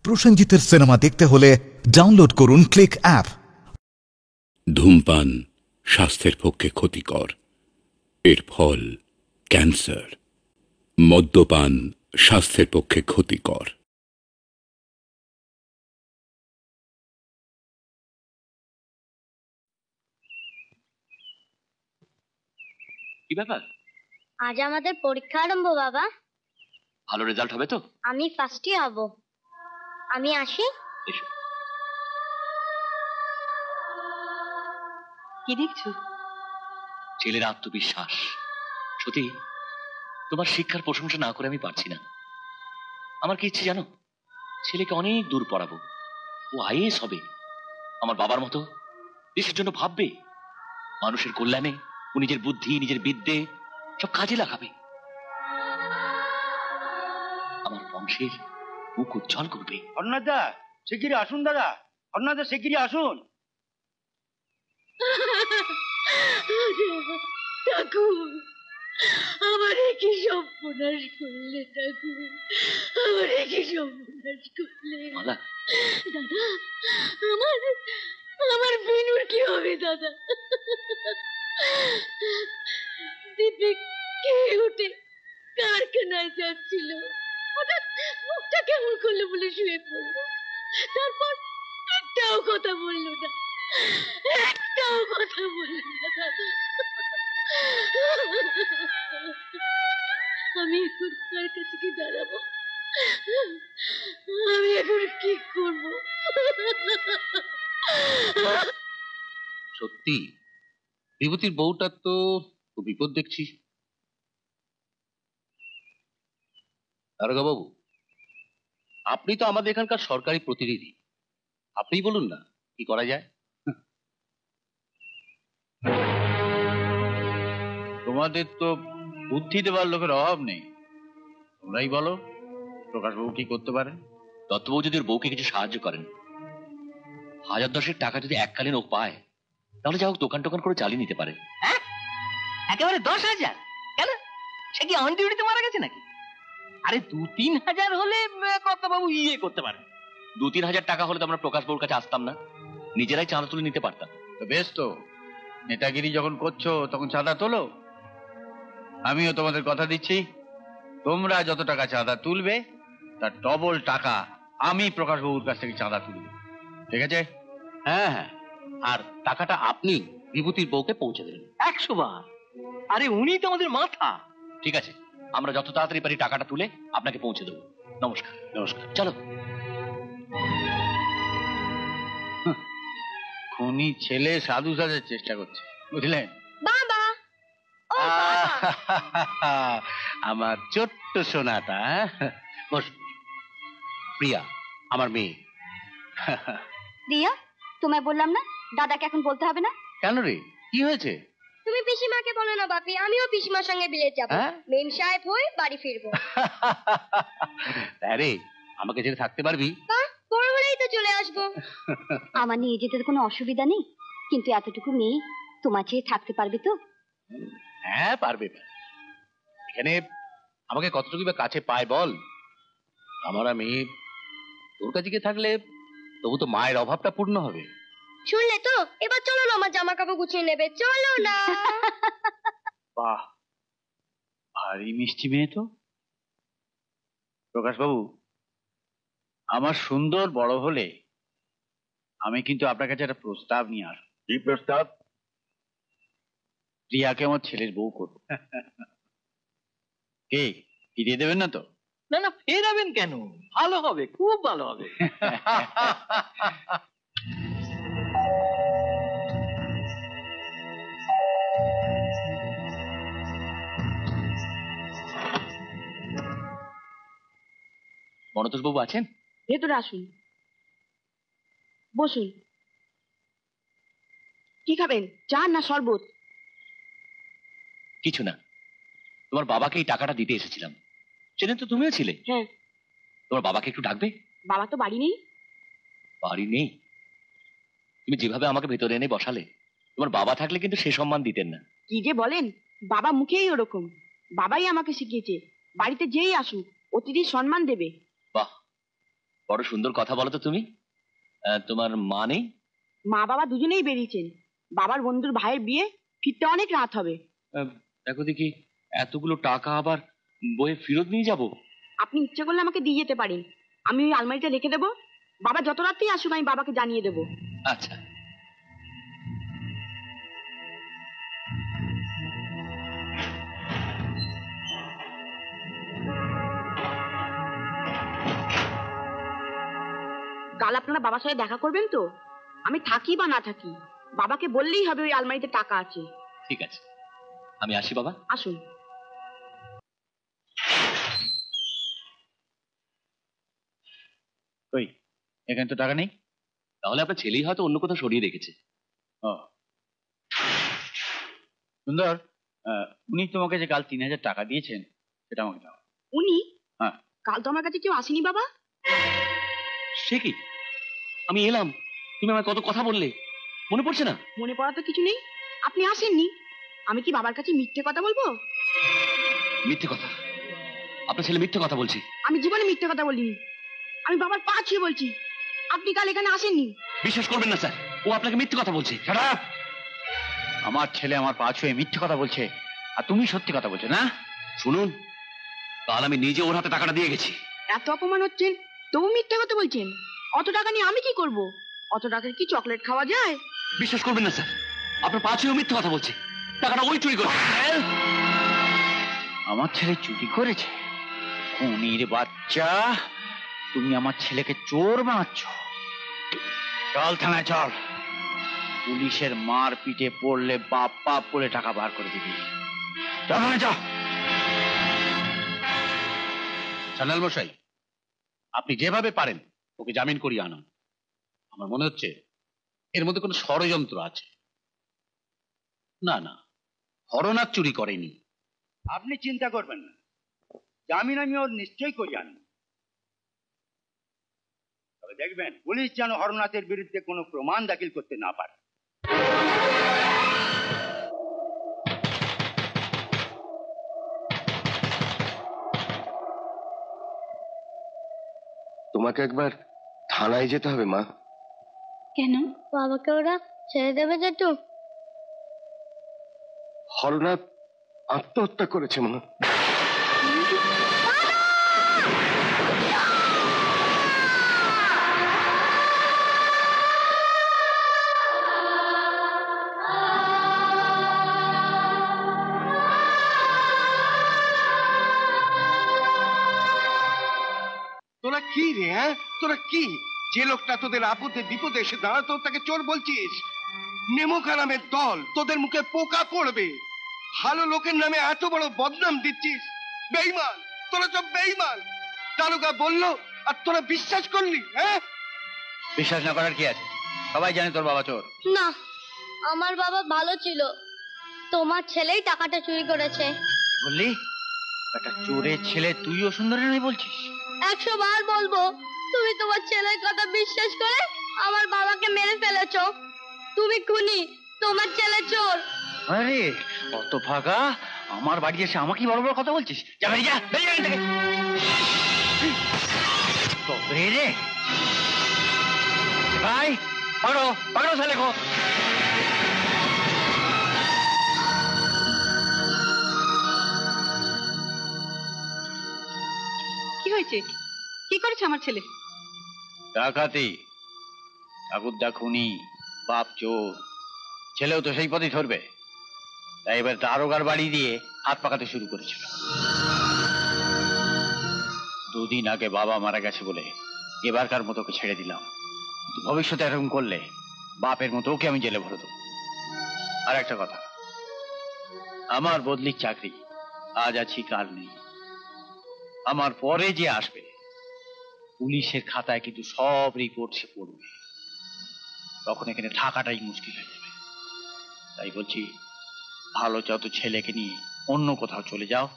প্রসেনজিতের cinema দেখতে হলে download করুন ক্লিক অ্যাপ। ধূমপান স্বাস্থ্যের পক্ষে ক্ষতিকর, এর ফল ক্যান্সার। মদ্যপান স্বাস্থ্যের পক্ষে ক্ষতিকর। কি ব্যাপার? আজ আমাদের পরীক্ষা আরম্ভ বাবা। ভালো রেজাল্ট হবে তো? আমি ফার্স্টই হব। আমি আসি। এসো। কি দেখছো? ছেলের আত্মবিশ্বাস। সত্যি তোমার শিক্ষার প্রশংসা না করে আমি পারছি না। আমার কি ইচ্ছে জানো? ছেলেকে অনেক দূর পড়াবো, ও আইএএস হবে, আমার বাবার মতো দেশের জন্য ভাববে, মানুষের কল্যাণে ও নিজের বুদ্ধি নিজের বিদ্যে সব কাজে লাগাবে, আমার বংশের মুখ উজ্জ্বল করবে। অন্নদা শিগগিরই আসুন দাদা, অন্নদা শিগগিরই আসুন। ঠাকুর, আমার কি সর্বনাশ করলে ঠাকুর, আমার কি সর্বনাশ করলে। মালা, দাদা, আমার আমার বিনুর কি হবে দাদা? দীপিক কে উঠে কারখানায় যাচ্ছিল, হঠাৎ মুখটা কেমন করলো বলে শুয়ে পড়লো, তারপর একটাও কথা বললো না, একটাও কথা বললো না দাদা। আমি এখন কার কাছে কি দাঁড়াবো? আমি এখন কি করবো? সত্যি বিভূতির বউটার তো বিপদ দেখছি। দারোগা বাবু, আপনি তো আমাদের এখানকার সরকারি প্রতিনিধি, আপনি বলুন না কি করা যায়। তোমাদের তো বুদ্ধি দেওয়ার লোকের অভাব নেই, তোমরাই বলো প্রকাশবাবু কি করতে পারেন। দত্তবাবু যদি ওর বউকে কিছু সাহায্য করেন, 1000-10 টাকা যদি এককালীন ও পায়, তাহলে যা হোক দোকান টোকান করে চালিয়ে নিতে পারে। একেবারে 10,000? কেন, সে কি অন ডিউটিতে মারা গেছে নাকি? আরে 2-3 হাজার হলে কর্তাবাবু ইয়ে করতে পারেন। 2-3 হাজার টাকা হলে তো আমরা প্রকাশ বাবুর কাছে আসতাম না, নিজেরাই চাঁদা তুলে নিতে পারতাম। তো বেশ, তো নেতাগিরি যখন করছো তখন চাঁদা তোলো। আমিও তোমাদের কথা দিচ্ছি, তোমরা যত টাকা চাঁদা তুলবে তার ডবল টাকা আমি প্রকাশবাবুর কাছ থেকে চাঁদা তুলব, ঠিক আছে? হ্যাঁ হ্যাঁ, আর টাকাটা আপনি বিভূতির বউকে পৌঁছে দেবেন। 100 বার। আরে উনি তো আমাদের মাথা। ঠিক আছে, আমরা যত তাড়াতাড়ি পারি টাকাটা তুলে আপনাকে পৌঁছে দেবো। নমস্কার। নমস্কার। চলো। খুনি ছেলে সাধু সাজার চেষ্টা করছে, বুঝলেন? বাবা, ও বাবা। আমার ছোট্ট সোনাটা। বস। প্রিয়া আমার মেয়ে। রিয়া, তোমায় বললাম না দাদাকে এখন বলতে হবে না। কেন রে, কি হয়েছে? তুমি পিসিমাকে বলো না বাপি, আমিও পিসিমার সঙ্গে বিলেত যাব। হ্যাঁ? মেম সাহেব হয়ে বাড়ি ফিরবো। আরে আমাকে ছেড়ে থাকতে পারবি? বাহ, বড় হলেই তো চলে আসবো। আমার নিয়ে যেতে কোনো অসুবিধা নেই, কিন্তু এতটুকু মেয়ে তোমার চেয়ে থাকতে পারবে তো? হ্যাঁ পারবে। এখানে আমাকে কতটুকু বা কাছে পায় বল? আমার মেয়ে তোর কাছে গিয়ে থাকলে তবু তো মায়ের অভাবটা পূর্ণ হবে। শুনলে তো, এবার চলো না আমার জামা কাপড় গুছিয়ে নেবে, চলো না। বাহ, ভারী মিষ্টি মেয়ে তো। প্রকাশবাবু, আমার সুন্দর বড় হলে আমি কিন্তু আপনার কাছে একটা প্রস্তাব নিয়ে আসবো। কি প্রস্তাব? প্রিয়াকে আমার ছেলের বউ করবো। কে ফিরিয়ে দেবেন না তো? না না, ফেরাবেন কেন? ভালো হবে, খুব ভালো হবে। মনতোষ বাবু আছেন? ভেতরে আসুন, বসুন। কি খাবেন, চা না শরবত? কিছু না, তোমার বাবাকে এই টাকাটা দিতে এসেছিলাম, সেদিন তো তুমিও ছিলে। হ্যাঁ। তোমার বাবাকে একটু ডাকবে? বাবা তো বাড়ি নেই। বাড়ি নেই? তুমি যেভাবে আমাকে ভেতরে এনে বসালে, তোমার বাবা থাকলে কিন্তু সে সম্মান দিতেন না। কি যে বলেন, বাবা মুখেই ওরকম। বাবাই আমাকে শিখিয়েছে বাড়িতে যেই আসুক অতিথির সম্মান দেবে। বাহ, বড় সুন্দর কথা বলো তো তুমি। তোমার মা নেই? মা বাবা দুজনেই বেরিয়েছেন। বাবার বন্ধুর ভাইয়ের বিয়ে, ফিরতে অনেক রাত হবে। দেখো দেখি, এতগুলো টাকা আবার বইয়ে ফেরত নিয়ে যাব? আপনি ইচ্ছে করলে আমাকে দিয়ে যেতে পারেন, আমি ওই আলমারিটা রেখে দেবো। বাবা যত রাতেই আসুক আমি বাবাকে জানিয়ে দেবো। আচ্ছা। কাল আপনারা বাবার সাথে দেখা করবেন তো? আমি থাকি বা না থাকি, বাবাকে বললেই হবে ওই আলমারিতে টাকা আছে। ঠিক আছে, আমি আসি বাবা। আসুন। কই, এখানে তো টাকা নেই। তাহলে আপনার ছেলেই হয়তো অন্য কোথাও সরিয়ে রেখেছে। ও সুন্দর, উনি তোমাকে যে কাল 3000 টাকা দিয়েছেন সেটা আমাকে দাও। উনি? হ্যাঁ। কাল তো আমার কাছে কেউ আসেনি বাবা। সে কি, আমি এলাম, তুমি আমার কত কথা বললে, মনে পড়ছে না? মনে পড়া তো কিছু নেই, আপনি আসেননি। আমি কি বাবার কাছে মিথ্যে কথা বলবো? মিথ্যে কথা? আপনার ছেলে মিথ্যে কথা বলছে? আমি জীবনে মিথ্যে কথা বলিনি, আমি বাবার পা ছুঁয়ে বলছি আপনি কাল এখানে আসেননি। বিশ্বাস করবেন না স্যার, ও আপনাকে মিথ্যে কথা বলছে। Shut up! আমার ছেলে আমার পা ছুঁয়ে মিথ্যে কথা বলছে, আর তুমি সত্যি কথা বলছো না? শুনুন, কাল আমি নিজে ওর হাতে টাকাটা দিয়ে গেছি। এত অপমান হচ্ছেন তবু মিথ্যে কথা বলছেন? অত টাকা নিয়ে আমি কি করব? অত টাকার কি চকলেট খাওয়া যায়? বিশ্বাস করবেন না স্যার, আপনার পা ছুঁয়ে মিথ্যে কথা বলছে। টাকাটা ওই চুরি করে। আমার ছেলে চুরি করেছে? খুনির বাচ্চা, তুমি আমার ছেলেকে চোর বানাচ্ছ। চল থানায় চল, পুলিশের মার পিঠে পড়লে বাপ বাপ বলে টাকা বার করে দিবি। চল থানায় চল। সান্যাল মশাই, আপনি যেভাবে পারেন ওকে জামিন করিয়ে আনুন। আমার মনে হচ্ছে এর মধ্যে কোনো ষড়যন্ত্র আছে। না না, হরনাথ চুরি করেনি। আপনি চিন্তা করবেন না, জামিন আমি ওর নিশ্চয়ই করি আনব। তবে দেখবেন পুলিশ যেন হরনাথের বিরুদ্ধে কোনো প্রমাণ দাখিল করতে না পারে। তোমাকে একবার থানায় যেতে হবে মা। কেন? বাবাকে ওরা ছেড়ে দেবে যেটু? হরনাথ আত্মহত্যা করেছে মা। তোরা কি রে? হ্যাঁ, তোরা কি? যে লোকটা তোদের আপদে বিপদে এসে দাঁড়াতো তাকে চোর বলছিস? নেমুখা নামের দল, তোদের মুখে পোকা পড়বে। ভালো লোকের নামে এত বড় বদনাম দিচ্ছিস। বেঈমান, তোরা সব বেঈমান। দারোগা বললো আর তোরা বিশ্বাস করলি? হ্যাঁ, বিশ্বাস না করার কি আছে? সবাই জানে তোর বাবা চোর। না, আমার বাবা ভালো ছিল, তোমার ছেলেই টাকাটা চুরি করেছে। বললি একটা চোরের ছেলে তুইও সুন্দরী নয় বলছিস? 100 বার বলবো, তুমি তোমার ছেলের কথা বিশ্বাস করে আমার বাবাকে মেরে ফেলেছো। তুমি খুনি, তোমার ছেলে চোর। আরে অত ফাঁকা, আমার বাড়ি এসে আমাকে বড় বড় কথা বলছিস? যা বেরিয়ে যা, বেরিয়ে যা এখান থেকে। তবে রে ভাই, পাগড়ো পাগড়ো ছেলে গো। কি হয়েছে? কি করেছে আমার ছেলে? ডাকাতি, ঠাকুরদা খুনি, বাপ চোর, ছেলেও তো সেই পথে ধরবে। তাই এবার দারোগার বাড়ি দিয়ে হাত পাকাতে শুরু করেছিল। 2 দিন আগে বাবা মারা গেছে বলে এবারকার মতো ওকে ছেড়ে দিলাম, কিন্তু ভবিষ্যতে এরকম করলে বাপের মতো ওকে আমি জেলে ভরে দেবো। আর একটা কথা, আমার বদলির চাকরি, আজ আছি কাল নেই। আমার পরে যে আসবে পুলিশের খাতায় কিন্তু সব রিপোর্ট সে পড়বে, তখন এখানে থাকাটাই মুশকিল হয়ে যাবে। তাই বলছি, ভালো যত ছেলেকে নিয়ে অন্য কোথাও চলে যাও,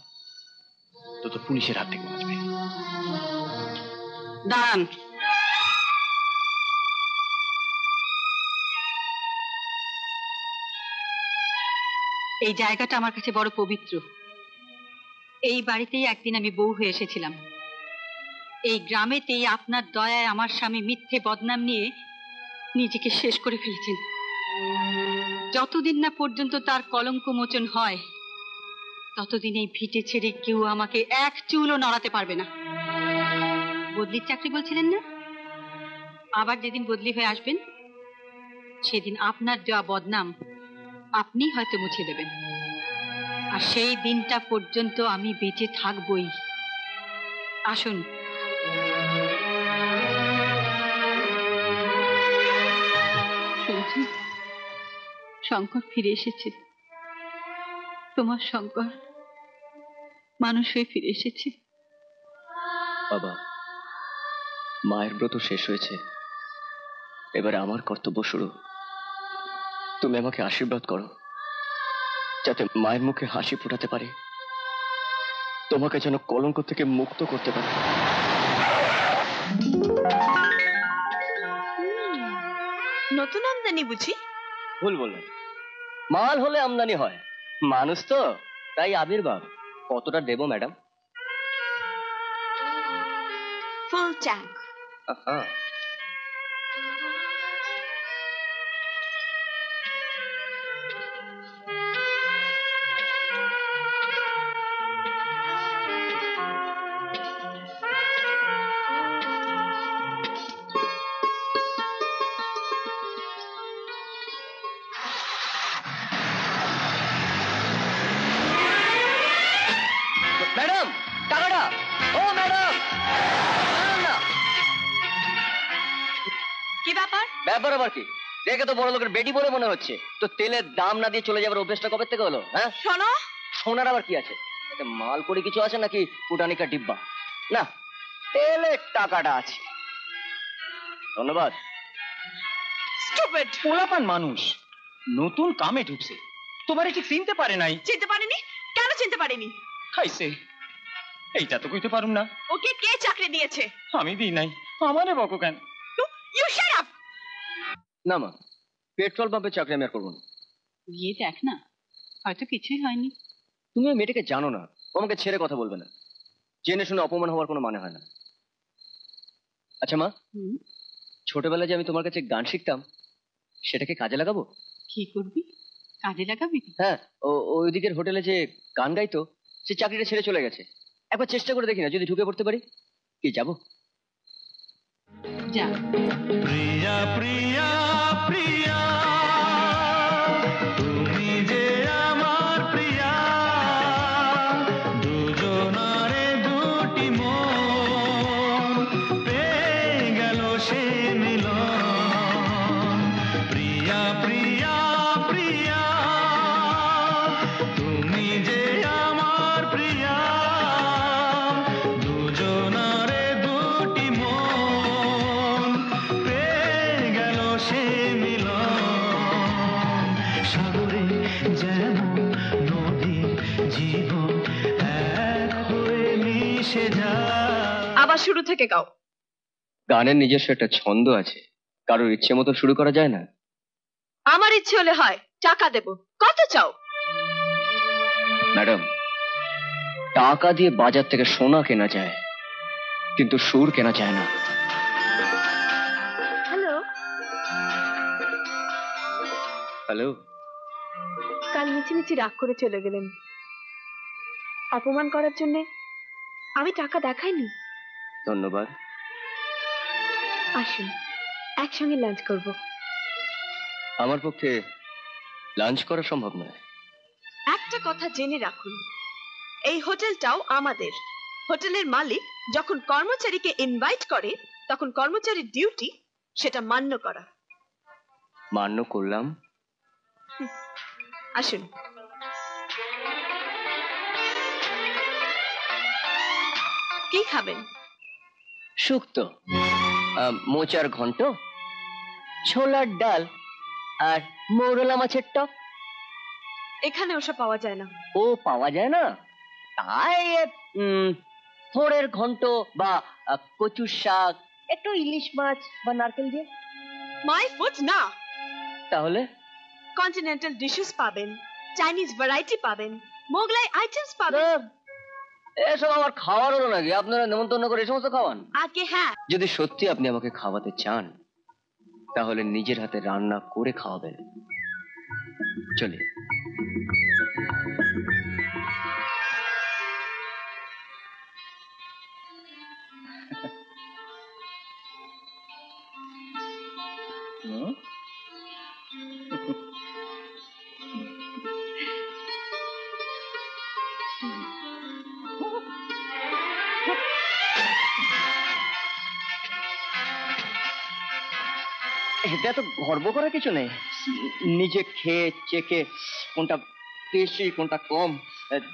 তত পুলিশের হাত থেকে বাঁচবে। দাঁড়ান, এই জায়গাটা আমার কাছে বড় পবিত্র। এই বাড়িতেই একদিন আমি বউ হয়ে এসেছিলাম। এই গ্রামেতেই আপনার দয়ায় আমার স্বামী মিথ্যে বদনাম নিয়ে নিজেকে শেষ করে ফেলেছেন। যতদিন না পর্যন্ত তার কলঙ্ক মোচন হয় ততদিন এই ভিটে ছেড়ে কেউ আমাকে এক চুলও নড়াতে পারবে না। বদলির চাকরি বলছিলেন না? আবার যেদিন বদলি হয়ে আসবেন সেদিন আপনার দেওয়া বদনাম আপনি হয়তো মুছে দেবেন। আর সেই দিনটা পর্যন্ত আমি বেঁচে থাকবই। আসুন। শুনছি শঙ্কর ফিরে এসেছে। তোমার শঙ্কর মানুষ হয়ে ফিরে এসেছে। বাবা, মায়ের ব্রত শেষ হয়েছে, এবারে আমার কর্তব্য শুরু। তুমি আমাকে আশীর্বাদ করো যাতে মায়ের মুখে হাসি ফোটাতে পারে, তোমাকে যেন কলঙ্ক থেকে মুক্ত করতে পারে। নতুন আমদানি বুঝি? ভুল বললাম, মাল হলে আমদানি হয়, মানুষ তো তাই আবির্ভাব। কতটা দেবো ম্যাডাম? Full tank. ম্যাডাম টাকাটা! ও ম্যাডাম! কি ব্যাপার? ব্যাপার আবার কি? দেখে তো বড় লোকের বেটি বলে মনে হচ্ছে। তো তেলের দাম না দিয়ে চলে যাবার অভ্যেসটা কবে থেকে হলো? হ্যাঁ, শোনো, সোনার আবার কি আছে? এতে মাল করে কিছু আছে নাকি পুটানিকা ডিব্বা? না, তেলের টাকাটা আছে। ধন্যবাদ। স্টুপিড পোলাপান মানুষ নতুন কামে ঢুকছে, তোমারে ঠিক চিনতে পারে নাই। চিনতে পারেনি? কেন চিনতে পারেনি? খাইছে, এইটা তো কইতে পারুম না। ওকে কে চাকরি দিয়েছে? আমি দিই নাই, আমারে বকো কেন? You shut up. না মা, পেট্রোল পাম্পে চাকরি আমি আর করবো না। গিয়ে দেখ না, হয়তো কিছুই হয়নি। তুমি ওই মেয়েটাকে জানো না, ও আমাকে ছেড়ে কথা বলবে না। জেনে শুনে অপমান হওয়ার কোনো মানে হয় না। আচ্ছা মা, ছোটবেলায় যে আমি তোমার কাছে গান শিখতাম, সেটাকে কাজে লাগাবো? কি করবি? কাজে লাগাবি? হ্যাঁ, ওই দিকের হোটেলে যে গান গাইতো, সে চাকরিটা ছেড়ে চলে গেছে। একবার চেষ্টা করে দেখি না, যদি ঢুকে পড়তে পারি। কি যাবো? যা। প্রিয়া প্রিয়া প্রিয়া, তুমি যে আমার প্রিয়া, দুজনারে দুটি মন পেয়ে গেল সে মিলন। প্রিয়া প্রিয়া প্রিয়া, তুমি যে আমার প্রিয়া, দুজনারে দুটি মন পেয়ে গেল সে মিলন। সাগরে যেমন নদীর জীবন এক হয়ে মিশে যায়। আবার শুরু থেকে গাও। গানের নিজস্ব একটা ছন্দ আছে, কারোর ইচ্ছে মতো শুরু করা যায় না। আমার ইচ্ছে হলে হয়, টাকা দেব। কত চাও? ম্যাডাম, টাকা দিয়ে বাজার থেকে সোনা কেনা যায়, কিন্তু সুর কেনা যায় না। হ্যালো। হ্যালো। কাল মিছিমিছি রাগ করে চলে গেলেন। অপমান করার জন্য আমি টাকা দেখাইনি। ধন্যবাদ। আসুন, একসঙ্গে লাঞ্চ করব। আমার পক্ষে লাঞ্চ করা সম্ভব নয়। একটা কথা জেনে রাখুন, এই হোটেলটাও আমাদের। হোটেলের মালিক যখন কর্মচারীকে ইনভাইট করে, তখন কর্মচারীর ডিউটি সেটা মান্য করা। মান্য করলাম। আসুন। কি খাবেন? শুক্তো, মোচার ঘন্ট, ছোলার ডাল আর মৌরলা মাছের টক। এখানে ওসব পাওয়া যায় না। ও পাওয়া যায় না? তাই থোড়ের ঘন্ট বা কচুর শাক, একটু ইলিশ মাছ বা নারকেল দিয়ে। মাই ফুড না। তাহলে কন্টিনেন্টাল ডিশেস পাবেন, চাইনিজ ভ্যারাইটি পাবেন, মোগলাই আইটেমস পাবেন। এসব আমার খাওয়ার হলো নাকি? আপনারা নেমন্তন্ন করে এই সমস্ত খাওয়ান? আগে হ্যাঁ। যদি সত্যি আপনি আমাকে খাওয়াতে চান তাহলে নিজের হাতে রান্না করে খাওয়াবেন। চলে এটা তো গর্ব করার কিছু নেই। নিজে খেয়ে চেকে কোনটা বেশি কোনটা কম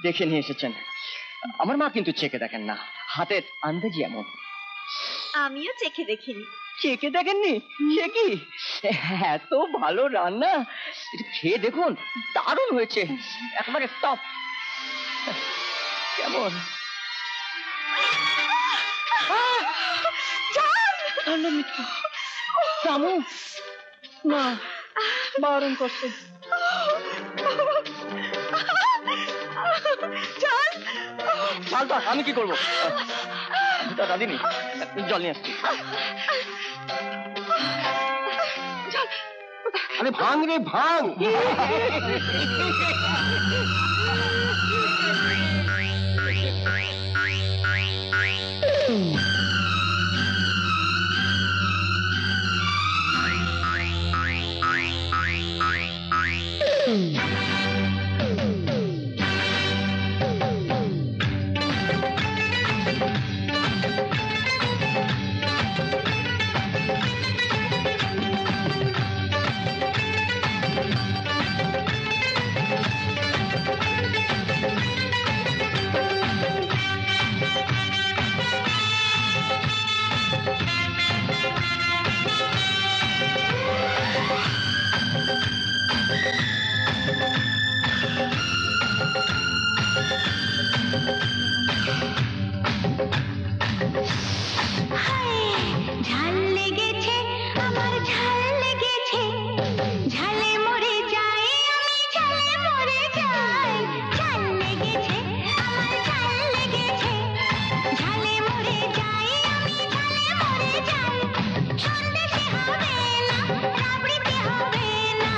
দেখে নিয়ে এসেছেন। আমার মা কিন্তু চেকে দেখেন না, হাতের আন্দাজি এমন। আমিও চেখে দেখিনি। চেকে দেখেননি? সে কি এত ভালো রান্না! খেয়ে দেখুন, দারুণ হয়েছে, একেবারে টপ। কেমন রামু? না, বারণ করছে। চালটা আমি কি করবো? দাদিনি, জল নিয়ে আসছি। আরে ভাঙ রে ভাঙ। ঝাল লেগেছে আমার, ঝাল লেগেছে, ঝালে মরে যাই আমি, ঝালে মরে যাই। ঝাল লেগেছে আমার, ঝাল লেগেছে, ঝালে মরে যাই আমি, ঝালে মরে যাই। সন্দেশে হবে না, রাবড়িতে হবে না,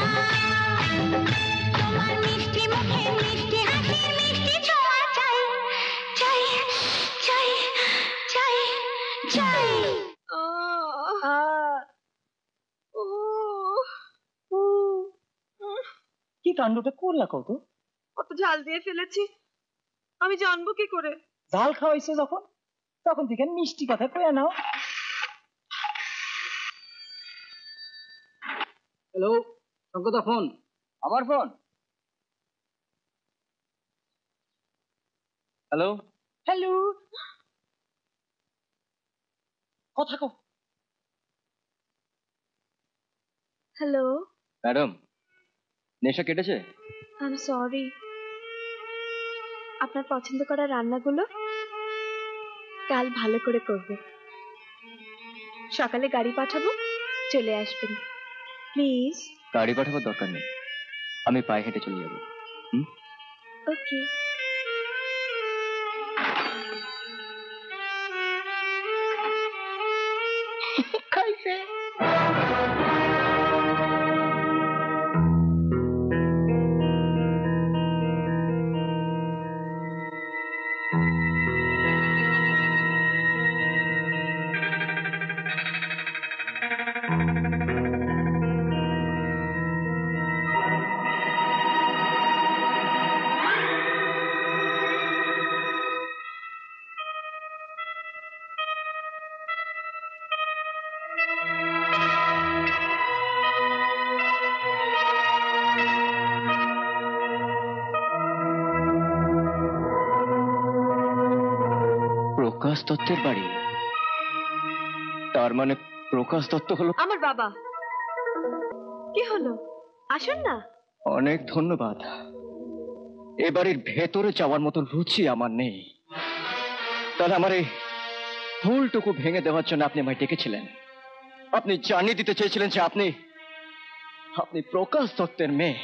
তোমার মিষ্টি মুখে মিষ্টি হাসির মিষ্টি ছোঁয়া চাই, চাই, চাই, চাই, চাই। কি কাণ্ডটা করলা কত? কত ঝাল দিয়ে ফেলেছি, আমি জানবো কি করে? ঝাল খাওয়াইছো যখন, তখন থেকে মিষ্টি কথা কয়ে নাও। হ্যালো, সঙ্গতা ফোন। আমার ফোন। হ্যালো হ্যালো, কথা কও। হ্যালো ম্যাডাম, নেশা কেটেছে? I'm sorry. আপনার পছন্দ করা রান্নাগুলো কাল ভালো করে করব। সকালে গাড়ি পাঠাবো, চলে আসবেন প্লিজ। গাড়ি পাঠাবার দরকার নেই, আমি পায়ে হেঁটে চলে যাবো। ওকে। খাইছে। প্রকাশ দত্তের বাড়ি? তার মানে প্রকাশ দত্ত হলো আমার বাবা। কি হলো, আসুন না। অনেক ধন্যবাদ। এ বাড়ির ভেতরে যাওয়ার মতো রুচি আমার নেই, তাহলে আমার এই ভুলটুকু ভেঙে দেওয়ার জন্য আপনি আমায় ডেকেছিলেন। আপনি জানিয়ে দিতে চেয়েছিলেন যে আপনি প্রকাশ দত্তের মেয়ে,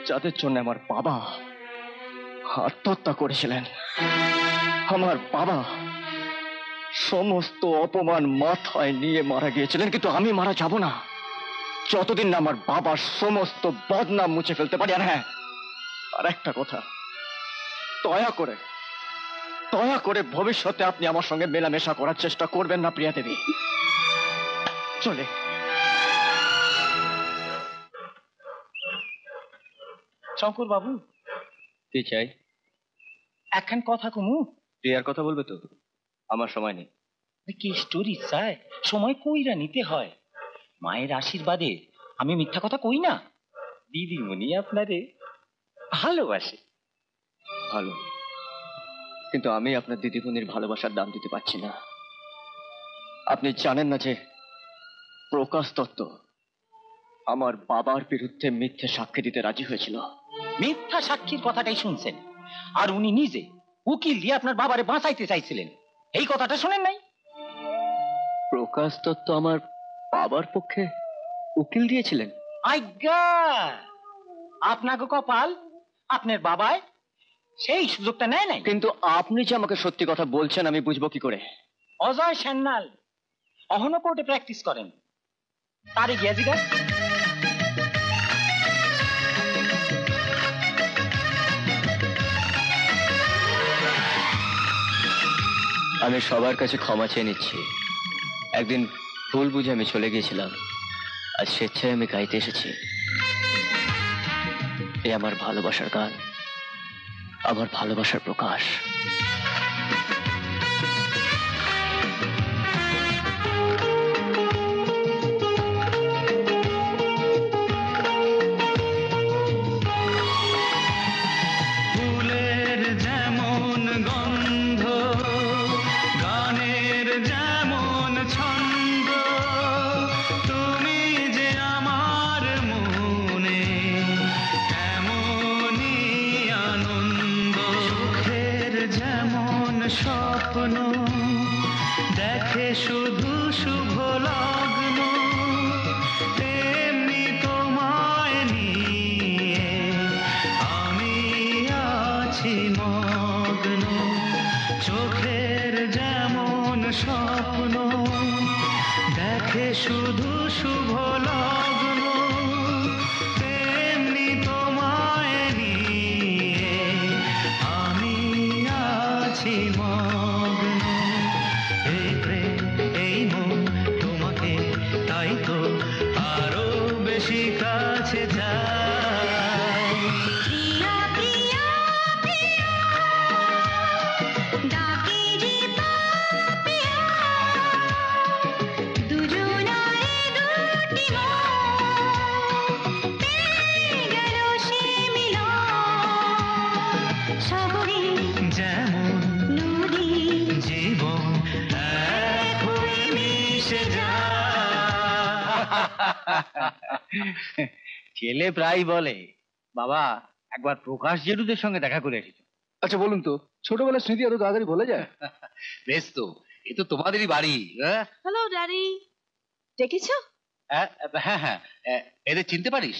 যাদের জন্য আমার বাবা আত্মহত্যা করেছিলেন। আমার বাবা সমস্ত অপমান মাথায় নিয়ে মারা গিয়েছিলেন, কিন্তু আমি মারা যাব না যতদিন না আমার বাবার সমস্ত বদনাম মুছে ফেলতে পারি। আর হ্যাঁ, আর একটা কথা, দয়া করে ভবিষ্যতে আপনি আমার সঙ্গে মেলামেশা করার চেষ্টা করবেন না প্রিয়া দেবী। চলে শঙ্কর বাবু, কি চাই? একখান কথা কমু। প্রিয়ার কথা বলবে তো? আমার সময় নেই। কি স্টোরি চাই, সময় কইরা নিতে হয়। মায়ের আশীর্বাদে আমি মিথ্যা কথা কই না। দিদিমণি আপনারে ভালোবাসে। ভালো, কিন্তু আমি আপনার দিদিমণির ভালোবাসার দাম দিতে পারছি না। আপনি জানেন না যে প্রকাশ দত্ত আমার বাবার বিরুদ্ধে মিথ্যে সাক্ষী দিতে রাজি হয়েছিল। মিথ্যা সাক্ষীর কথাটাই শুনছেন, আর উনি নিজে উকিল দিয়ে আপনার বাবারে বাঁচাইতে চাইছিলেন। এই কথাটা শুনেন নাই? প্রকাশ দত্ত আমার বাবার পক্ষে উকিল দিয়েছিলেন? আজ্ঞা, আপনাকে কপাল, আপনার বাবায় সেই সুযোগটা নেয় নাই। কিন্তু আপনি যে আমাকে সত্যি কথা বলছেন আমি বুঝবো কি করে? অজয় সান্যাল অহনো কোর্টে প্র্যাকটিস করেন, তারে গিয়া জিজ্ঞাস। আমি সবার কাছে ক্ষমা চেয়ে নিচ্ছি। একদিন ভুল বুঝে আমি চলে গিয়েছিলাম, আজ স্বেচ্ছায় আমি গাইতে এসেছি। এ আমার ভালোবাসার গান, আমার ভালোবাসার প্রকাশ। ফুলের যেমন গন্ধ, গানের যেমন ছন্দ, তুমি যে আমার মনে এমনই আনন্দ। সুখের যেমন স্বপ্ন দেখে শুধু শুভ লগ্ন, তেমনি তোমায় নিয়ে আমি আছি মগ্ন। চোখের যেমন স্বপ্ন দেখে শুধু শুভ লগ্ন, তেমনি তোমায় নিয়ে আমি আছি মগ্ন। এই প্রেম এই মন তোমাকে, তাই তো আরো বেশি কাছে যাই। প্রিয়া প্রিয়া প্রিয়া ডাকে যে পাপিয়া, দুজনায় দুটি মন পেয়ে গেল সে মিলন। শহরে যেমন নদী জীবন এক হয়ে মিশে ছেলে প্রায় বলে, বাবা একবার প্রকাশ জেঠুদের সঙ্গে দেখা করে এসেছো। আচ্ছা বলুন তো, ছোটবেলার স্মৃতি এত তাড়াতাড়ি ভুলে যায়? বেশ তো, এ তো তোমাদেরই বাড়ি। হ্যালো ড্যাডি, ডেকেছো? হ্যাঁ হ্যাঁ, এদের চিনতে পারিস?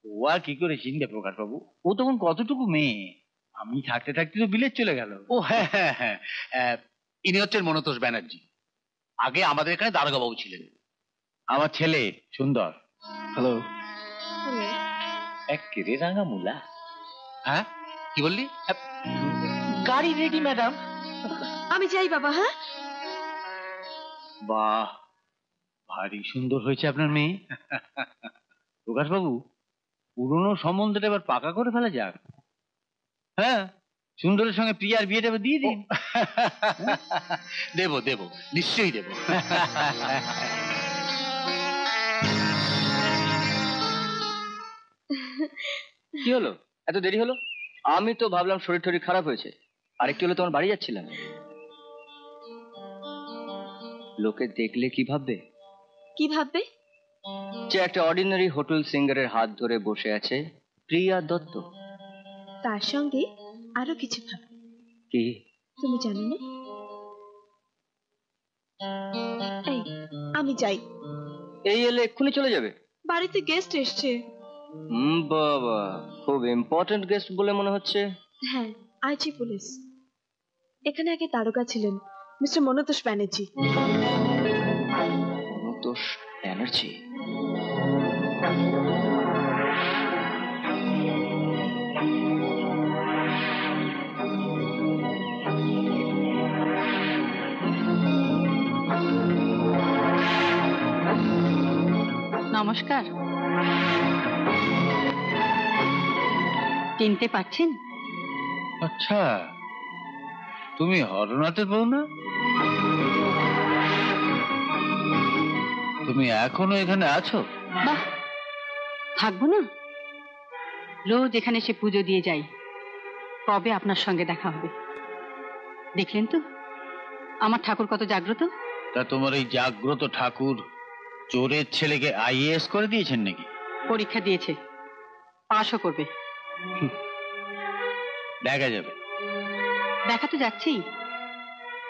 ও আর কি করে চিনবে প্রকাশ বাবু, ও তখন কতটুকু মেয়ে। আমি থাকতে থাকতে তো বিলেত চলে গেল। ও হ্যাঁ হ্যাঁ হ্যাঁ, ইনি হচ্ছেন মনতোষ ব্যানার্জি, আগে আমাদের এখানে দারোগা বাবু ছিলেন। আমার ছেলে সুন্দর। হ্যালো। এক কেড়ে রাঙা মুলা। হ্যাঁ কি বললি? গাড়ি রেডি ম্যাডাম। আমি যাই বাবা। হ্যাঁ, বাহ, ভারী সুন্দর হয়েছে আপনার মেয়ে। প্রকাশ বাবু, পুরনো সম্বন্ধটা এবার পাকা করে ফেলা যাক। হ্যাঁ, সুন্দরের সঙ্গে প্রিয়ার বিয়েটা এবার দিয়ে দিন। দেবো দেবো, নিশ্চয়ই দেবো। কি হলো, এত দেরি হলো? আমি তো ভাবলাম শরীর টরীর খারাপ হয়েছে, আরেকটু হলে তোমার বাড়ি যাচ্ছিলাম। লোকে দেখলে কি ভাববে? কি ভাববে? যে একটা অর্ডিনারি হোটেল সিঙ্গারের হাত ধরে বসে আছে প্রিয়া দত্ত। তার সঙ্গে আরো কিছু ভাববে। কি? তুমি জানো না? এই, আমি যাই। এই এলে এক্ষুনি চলে যাবে? বাড়িতে গেস্ট এসছে। বাবা, খুব ইম্পর্টেন্ট গেস্ট বলে মনে হচ্ছে। হ্যাঁ, আইজি পুলিশ। এখানে আগে তারকা ছিলেন, মিস্টার মনতোষ ব্যানার্জি। মনতোষ ব্যানার্জি? নমস্কার। চিনতে পারছেন? আচ্ছা, তুমি হরনাথের বউ না? তুমি এখনো এখানে আছো? বাহ, থাকবো না? রোজ এখানে এসে পুজো দিয়ে যাই। কবে আপনার সঙ্গে দেখা হবে? দেখলেন তো আমার ঠাকুর কত জাগ্রত। তা তোমার এই জাগ্রত ঠাকুর চোরের ছেলেকে আইএএস করে দিয়েছেন নাকি? পরীক্ষা দিয়েছে, পাশও করবে। দেখা যাবে। দেখা তো যাচ্ছি,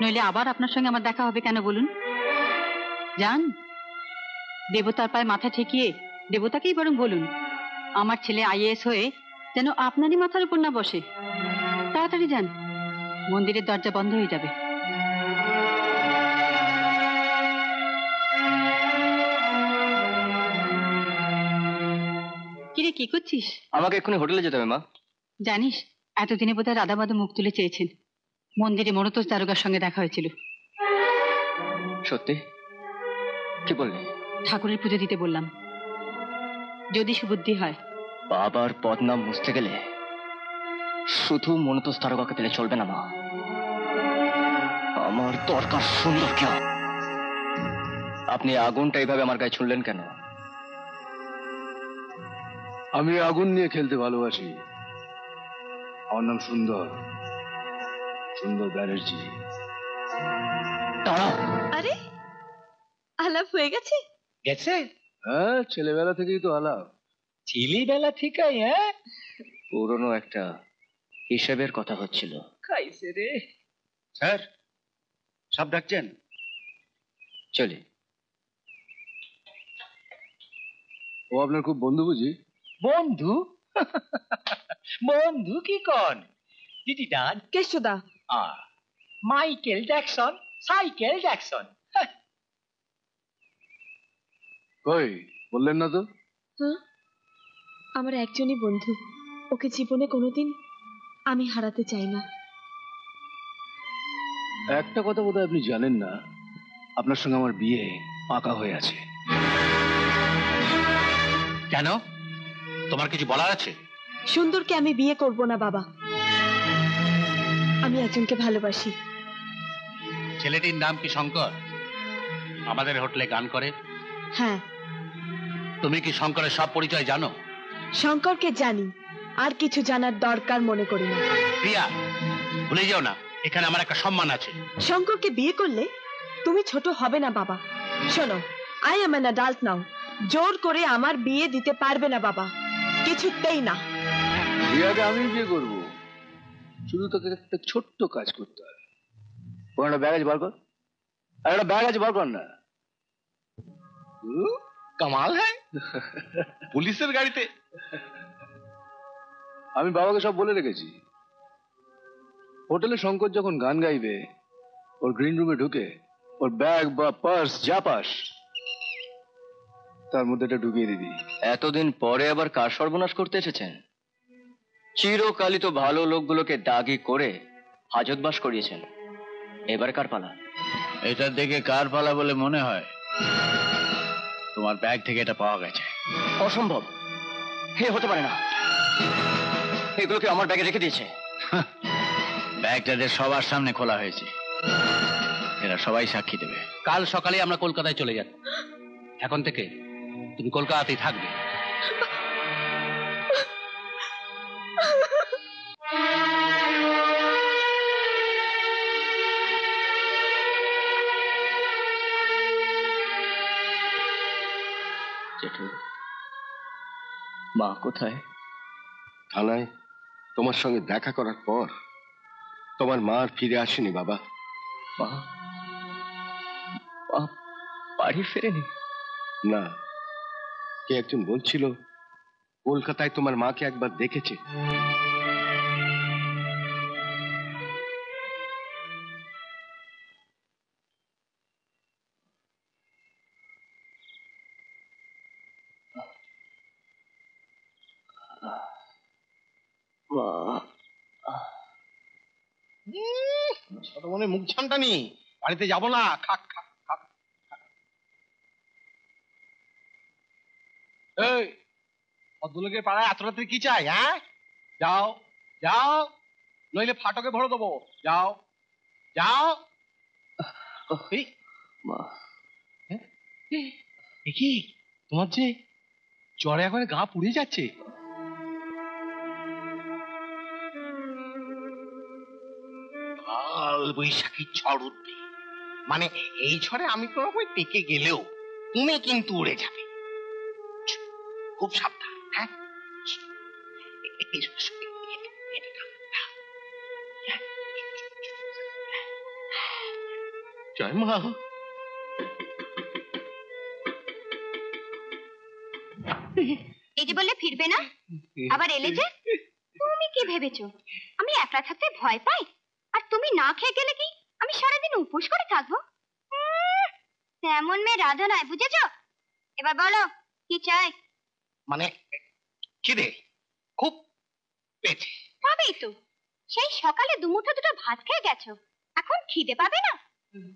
নইলে আবার আপনার সঙ্গে আমার দেখা হবে কেন বলুন? যান, দেবতার পায়ে মাথা ঠেকিয়ে দেবতাকেই বরং বলুন আমার ছেলে আইএএস হয়ে যেন আপনারই মাথার উপর না বসে। তাড়াতাড়ি যান, মন্দিরের দরজা বন্ধ হয়ে যাবে। কিরে, কি করছিস? আমাকে এক্ষুনি হোটেলে যেতে হবে মা। জানিস, এতদিনে বোধহয় রাধাবাদু মুখ তুলে চেয়েছেন। মন্দিরে মনতোষ দারোগার সঙ্গে দেখা হয়েছিল। সত্যি? কি বললি? ঠাকুরের পুজো দিতে বললাম, যদি সুবুদ্ধি হয়। বাবার বদনাম মুছতে গেলে শুধু মনতোষ দারোগাকে পেলে চলবে না মা। আমার দরকার সুন্দর কেউ। আপনি আগুনটা এইভাবে আমার গায়ে ছুঁড়লেন কেন? আমি আগুন নিয়ে খেলতে ভালোবাসি। আমার নাম সুন্দর, সুন্দর ব্যানার্জি। আরে, আলাপ হয়ে গেছে? গেছে? হ্যাঁ, ছেলেবেলা থেকেই তো আলাপ। ছেলেবেলা থেকেই? হ্যাঁ, পুরনো একটা হিসেবের কথা হচ্ছিল। খাইছে রে। স্যার, সব ডাকছেন? চলি। ও আপনার খুব বন্ধু বুঝি? বন্ধু? বন্ধু কি কন? দিদি ডান কেষ্টদা। Michael Jackson, cycle Jackson. কই বললেন না তো? হ্যাঁ, আমার একজনই বন্ধু, ওকে জীবনে কোনোদিন আমি হারাতে চাই না। একটা কথা বোধহয় আপনি জানেন না, আপনার সঙ্গে আমার বিয়ে পাকা হয়ে আছে। কেন? তোমার কিছু বলার আছে? সুন্দরকে আমি বিয়ে করব না বাবা। আমি একজনকে ভালোবাসি। ছেলেটির নাম কি শঙ্কর? আমাদের হোটেলে গান করে। হ্যাঁ। তুমি কি শঙ্করের সব পরিচয় জানো? শঙ্করকে জানি, আর কিছু জানার দরকার মনে করি না। প্রিয়া, ভুলে যাও না এখানে আমার একটা সম্মান আছে। শঙ্করকে বিয়ে করলে তুমি ছোট হবে না বাবা। শোনো, আই এম অ্যান অ্যাডাল্ট নাও। জোর করে আমার বিয়ে দিতে পারবে না বাবা, কিছুতেই না। রিয়াকে আমি বিয়ে করবো, শুধু তোকে একটা ছোট্ট কাজ করতে হবে। ও একটা ব্যাগ আছে বার কর, আর একটা ব্যাগ আছে বার কর না। কামাল হ্যাঁ, পুলিশের গাড়িতে। আমি বাবাকে সব বলে রেখেছি। হোটেলে শঙ্কর যখন গান গাইবে, ওর গ্রিন রুমে ঢুকে ওর ব্যাগ বা পার্স যা পাস তার মধ্যে এটা ঢুকিয়ে দিবি। এতদিন পরে আবার কার সর্বনাশ করতে এসেছেন? চিরকালই তো ভালো লোকগুলোকে দাগি করে হাজতবাস করিয়েছেন, এবার কার পালা? এটা দেখে কার পালা বলে মনে হয়? তোমার ব্যাগ থেকে এটা পাওয়া গেছে। অসম্ভব, হে হতে পারে না। এগুলোকে আমার ব্যাগে রেখে দিয়েছে। ব্যাগটাদের সবার সামনে খোলা হয়েছে, এরা সবাই সাক্ষী দেবে। কাল সকালে আমরা কলকাতায় চলে যাব। এখন থেকে তুমি কলকাতাতেই থাকবে। জেঠু, মা কোথায়? থানায় তোমার সঙ্গে দেখা করার পর তোমার মা আর ফিরে আসেনি বাবা। মা বাড়ি ফেরেনি? না, কে একজন বলছিল কলকাতায় তোমার মাকে একবার দেখেছে। ছোট মনে মুখ ছানটা নি, বাড়িতে যাবো না। খাক খাক খাক। এই ভদ্রলোকের পাড়ায় এত রাত্রে কি চাই? হ্যাঁ, যাও যাও, নইলে ফাটকে ভরে দেবো। যাও যাও। কি তোমার যে জ্বরে এখন গা পুড়ে যাচ্ছে? কাল বৈশাখী ঝড় উঠবে, মানে এই ঝড়ে আমি কোনো রকম টেকে গেলেও তুমি কিন্তু উড়ে যাবে। খুব সাবধান। হ্যাঁ, জয় মা। এই যে বললে ফিরবে না, আবার এলে যে। তুমি কি ভেবেছো আমি একলা থাকতে ভয় পাই? আর তুমি না খেয়ে গেলে কি আমি সারাদিন উপোস করে থাকবো? তেমন মেয়ে রাধা নয়, বুঝেছো? এবার বলো কি চাই? মানে খিদে খুব পেটে। পাবেই তো, সেই সকালে দুমুঠো দুটো ভাত খেয়ে গেছো, এখন খিদে পাবে না?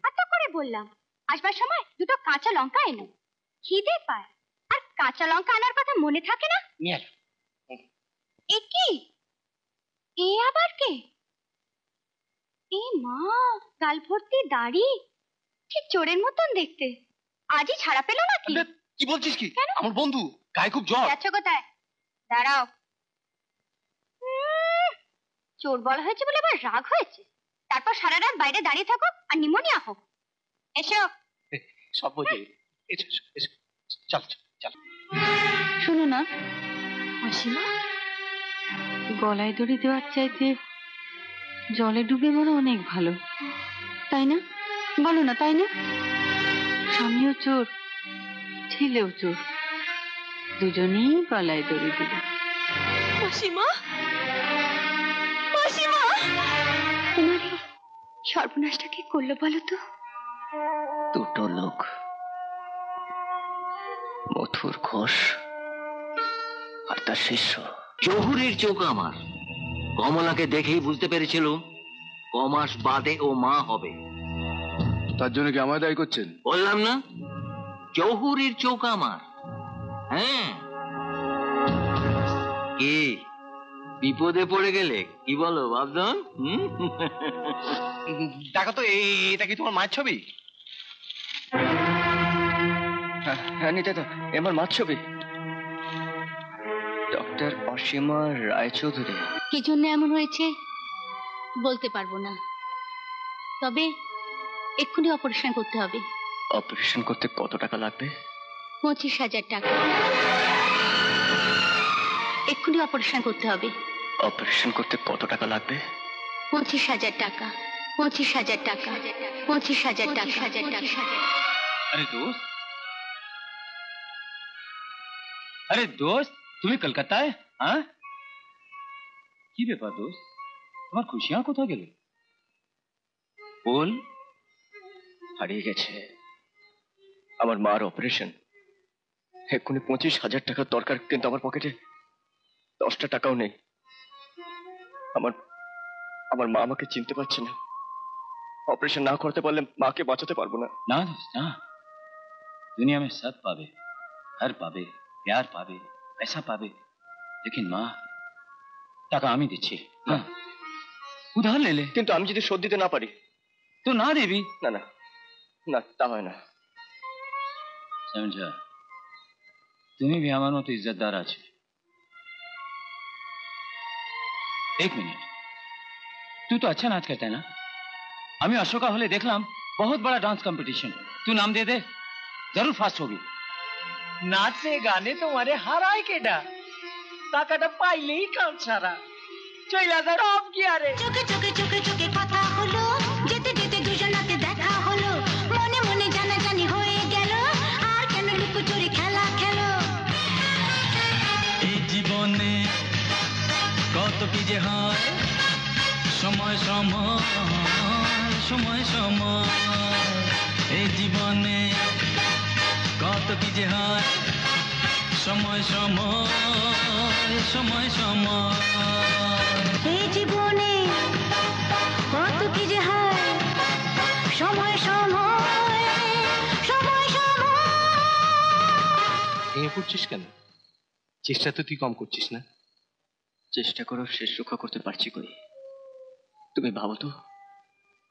এত করে বললাম আসবার সময় দুটো কাঁচা লঙ্কা এনো, খিদে পায়। আর কাঁচা লঙ্কা আনার কথা মনে থাকে না? এ কি? এ আবার কে? এ মা, গাল ভর্তি দাড়ি, ঠিক চোরের মতন দেখতে। আজই ছাড়া পেল নাকি? কি বলছিস কি? আমার বন্ধু, গায়ে খুব জ্বর। যাচ্ছ কোথায়? দাঁড়াও। চোর বলা হয়েছে বলে আবার রাগ হয়েছে? তারপর সারা রাত বাইরে দাঁড়িয়ে থাকো আর নিমোনিয়া হোক। এসো। সব বোঝে। চল চল। শোনো না অসীমা, গলায় দড়ি দেওয়ার চাইতে জলে ডুবে মনে অনেক ভালো, তাই না? বলো না, তাই না? স্বামীও চোর, ছেলেও চোর, দুজনেই গলায় দড়ি দিল। অসীমা, অসীমা, তোমার সর্বনাশটা কি করলো বলো তো? দুটো লোক, মথুর ঘোষ আর তার শিষ্য। জহুরির চোখ আমার। কমলাকে দেখেই বুঝতে পেরেছিল কমাস বাদে ও মা হবে। তার জন্য কি আমায় দায়ী করছেন? বললাম না, জহুরির চোখ আমার। হ্যাঁ, কি বিপদে পড়ে গেলে কি বলো বাবজন? দেখো তো, এটা কি তোমার মায়ের ছবি? হ্যাঁ নিতে তো, আমার মার ছবি। ডক্টর অসীমা রায়চৌধুরী। কি জন্য এমন হয়েছে বলতে পারবো না, তবে এক্ষুনি অপারেশন করতে হবে। অপারেশন করতে কত টাকা লাগবে? 25,000 টাকা। এক্ষুনি অপারেশন করতে হবে। অপারেশন করতে কত টাকা লাগবে? 25,000 টাকা। 25,000 টাকা। 25,000 টাকা। আরে দোস্ত, আরে দোস্ত, তুমি কলকাতায়? হ্যাঁ, কি ব্যাপার দোস্ত, তোমার খুশিয়াঁ কোথায় গেল? বল। হারিয়ে গেছে। আমার মার অপারেশন, এক্ষুনি 25,000 টাকার দরকার, কিন্তু আমার পকেটে 10টা টাকাও নেই। আমার মা আমাকে চিনতে পারছে না। ऑपरेशन ना करते पारले माँ के बाँचाते पारबो ना। ना दोस्त ना, दुनिया में सब पावे, घर पावे, प्यार पावे, पैसा पावे, लेकिन माँ টাকা আমি দিচ্ছি। হ্যাঁ, উধার ले ले। কিন্তু আমি যদি শোধ দিতে না পারি তো না দেবি। না না না, তা হয় না। समझा, তুমি भी আমার মতো ইজ্জতদার আছে। एक मिनट, तू तो अच्छा नाच करता है ना? আমি অশোকা হলে দেখলাম बहुत बड़ा डांस कंपटीशन, तू नाम दे दे, जरूर फास्ट होगी। নাচে গানে তোমারে হারায় কেডা, টাকাটা পাইলেই কাল সারা চইলা যা সব কি আরে। চোখে চোখে চোখে চোখে কথা হলো, যেতে যেতে দুজনাতে দেখা হলো, মনে মনে জানাজানি হয়ে গেল, আর কেন লুকোচুরি খেলা খেলো। এই জীবনে কত কি যে হয়, সময় সময় সময় সময়, এই জীবনে কত কি যে হয়, সময় সময় সময় সময় এই জীবনে কত কি যে হয় সময় সময় সময় সময়। ভেঙে পড়ছিস কেন? চেষ্টা তো তুই কম করছিস না। চেষ্টা করেও শেষ রক্ষা করতে পারছি কই। তুমি ভাবো তো,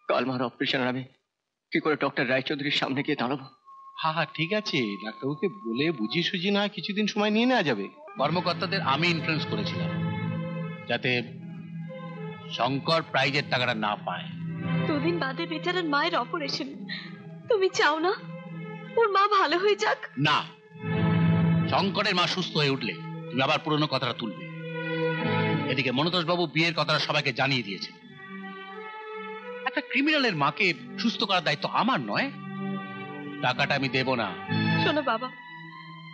কাল মার অপারেশনের আমি কি করে ডক্টর রায়চৌধুরীর সামনে গিয়ে দাঁড়াবো? হ্যাঁ হ্যাঁ ঠিক আছে, ডাক্তারবাবুকে বলে বুঝিয়ে সুঝিয়ে না কিছুদিন সময় নিয়ে নেওয়া যাবে। কর্মকর্তাদের আমি ইনফ্লুয়েন্স করেছিলাম যাতে শঙ্কর প্রাইজের টাকাটা না পায়। দুদিন বাদে বেচারার মায়ের অপারেশন, তুমি চাও না ওর মা ভালো হয়ে যাক? না, শঙ্করের মা সুস্থ হয়ে উঠলে তুমি আবার পুরনো কথাটা তুলবে। এদিকে মনোতোষ বাবু বিয়ের কথাটা সবাইকে জানিয়ে দিয়েছেন। একটা ক্রিমিনালের মাকে সুস্থ করার দায়িত্ব আমার নয়। টাকাটা আমি দেব না। শোনো বাবা,